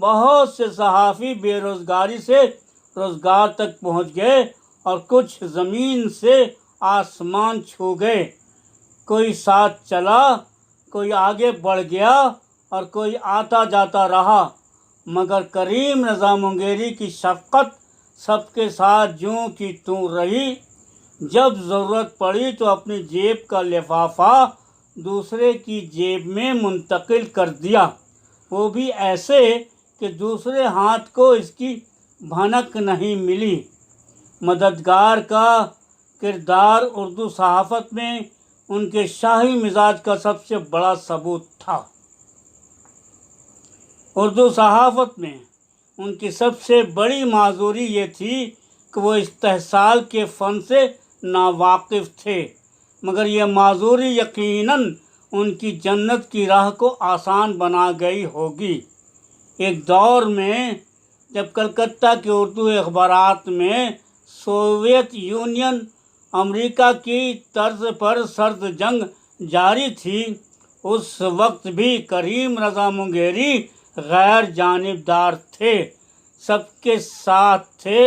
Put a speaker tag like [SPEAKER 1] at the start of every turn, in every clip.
[SPEAKER 1] بہت سے صحافی بے روزگاری سے روزگار تک پہنچ گئے اور کچھ زمین سے آسمان چھو گئے۔ کوئی ساتھ چلا، کوئی آگے بڑھ گیا اور کوئی آتا جاتا رہا، مگر کریم رضا مونگیری کی شفقت سب کے ساتھ جوں کی توں رہی۔ جب ضرورت پڑی تو اپنی جیب کا لفافہ دوسرے کی جیب میں منتقل کر دیا، وہ بھی ایسے کہ دوسرے ہاتھ کو اس کی بھنک نہیں ملی۔ مددگار کا کردار اردو صحافت میں ان کے شاہی مزاج کا سب سے بڑا ثبوت تھا۔ اردو صحافت میں ان کی سب سے بڑی معذوری یہ تھی کہ وہ استحصال کے فن سے ناواقف تھے، مگر یہ معذوری یقیناً ان کی جنت کی راہ کو آسان بنا گئی ہوگی۔ ایک دور میں جب کلکتہ کے اردو اخبارات میں سوویت یونین امریکہ کی طرز پر سرد جنگ جاری تھی، اس وقت بھی کریم رضا مونگیری غیر جانبدار تھے، سب کے ساتھ تھے،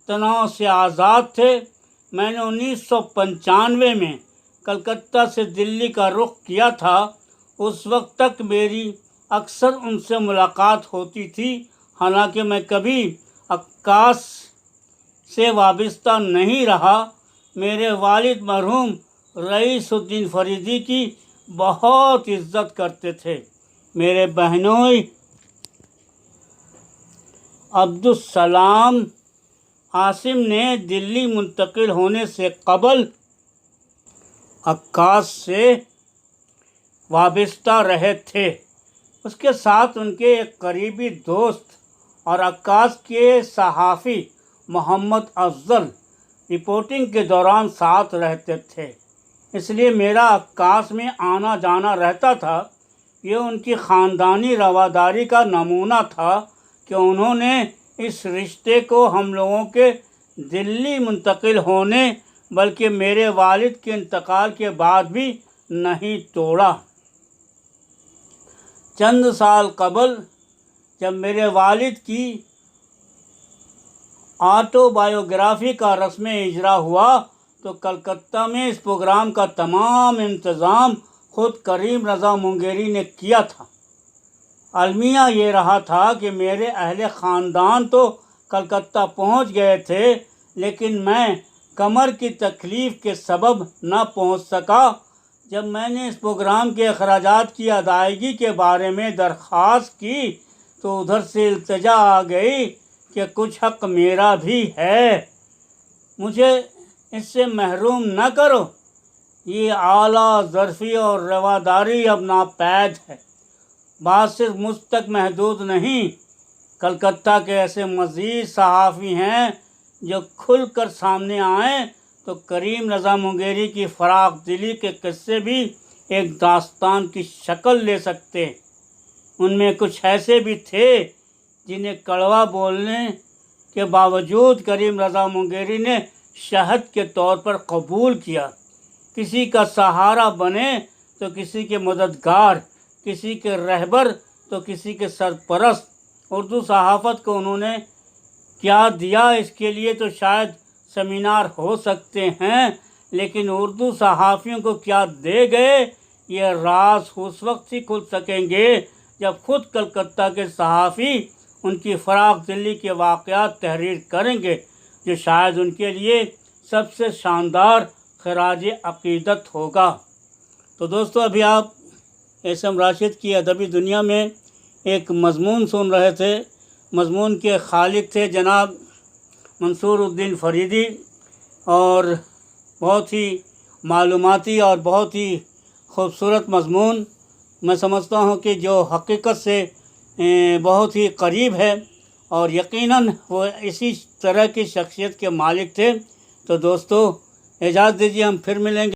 [SPEAKER 1] تناؤ سے آزاد تھے۔ میں نے 1995 میں کلکتہ سے دلی کا رخ کیا تھا۔ اس وقت تک میری اکثر ان سے ملاقات ہوتی تھی، حالانکہ میں کبھی عکاس سے وابستہ نہیں رہا۔ میرے والد مرحوم رئیس الدین فریدی کی بہت عزت کرتے تھے۔ میرے بہنوئی عبدالسلام عاصم نے دلی منتقل ہونے سے قبل عکاس سے وابستہ رہے تھے۔ اس کے ساتھ ان کے ایک قریبی دوست اور عکاس کے صحافی محمد افضل رپورٹنگ کے دوران ساتھ رہتے تھے، اس لیے میرا عکاس میں آنا جانا رہتا تھا۔ یہ ان کی خاندانی رواداری کا نمونہ تھا کہ انہوں نے اس رشتے کو ہم لوگوں کے دلی منتقل ہونے بلکہ میرے والد کے انتقال کے بعد بھی نہیں توڑا۔ چند سال قبل جب میرے والد کی آٹو بایوگرافی کا رسم اجرا ہوا تو کلکتہ میں اس پروگرام کا تمام انتظام خود کریم رضا مونگیری نے کیا تھا۔ المیہ یہ رہا تھا کہ میرے اہل خاندان تو کلکتہ پہنچ گئے تھے، لیکن میں کمر کی تکلیف کے سبب نہ پہنچ سکا۔ جب میں نے اس پروگرام کے اخراجات کی ادائیگی کے بارے میں درخواست کی تو ادھر سے التجا آ گئی کہ کچھ حق میرا بھی ہے، مجھے اس سے محروم نہ کرو۔ یہ اعلیٰ ظرفی اور رواداری اب ناپید ہے، بات صرف مجھ تک محدود نہیں۔ کلکتہ کے ایسے مزید صحافی ہیں جو کھل کر سامنے آئیں تو کریم رضا مونگیری کی فراخ دلی کے قصے بھی ایک داستان کی شکل لے سکتے۔ ان میں کچھ ایسے بھی تھے جنہیں کڑوا بولنے کے باوجود کریم رضا مونگیری نے شہد کے طور پر قبول کیا۔ کسی کا سہارا بنے تو کسی کے مددگار، کسی کے رہبر تو کسی کے سرپرست۔ اردو صحافت کو انہوں نے کیا دیا اس کے لیے تو شاید سیمینار ہو سکتے ہیں، لیکن اردو صحافیوں کو کیا دے گئے یہ راز اس وقت ہی کھل سکیں گے جب خود کلکتہ کے صحافی ان کی فراخ دلی کے واقعات تحریر کریں گے، جو شاید ان کے لیے سب سے شاندار خراج عقیدت ہوگا۔ تو دوستو، ابھی آپ احسن راشد کی ادبی دنیا میں ایک مضمون سن رہے تھے۔ مضمون کے خالق تھے جناب منصور الدین فریدی، اور بہت ہی معلوماتی اور بہت ہی خوبصورت مضمون، میں سمجھتا ہوں کہ جو حقیقت سے بہت ہی قریب ہے، اور یقیناً وہ اسی طرح کی شخصیت کے مالک تھے۔ تو دوستو، اجازت دیجیے، ہم پھر ملیں گے۔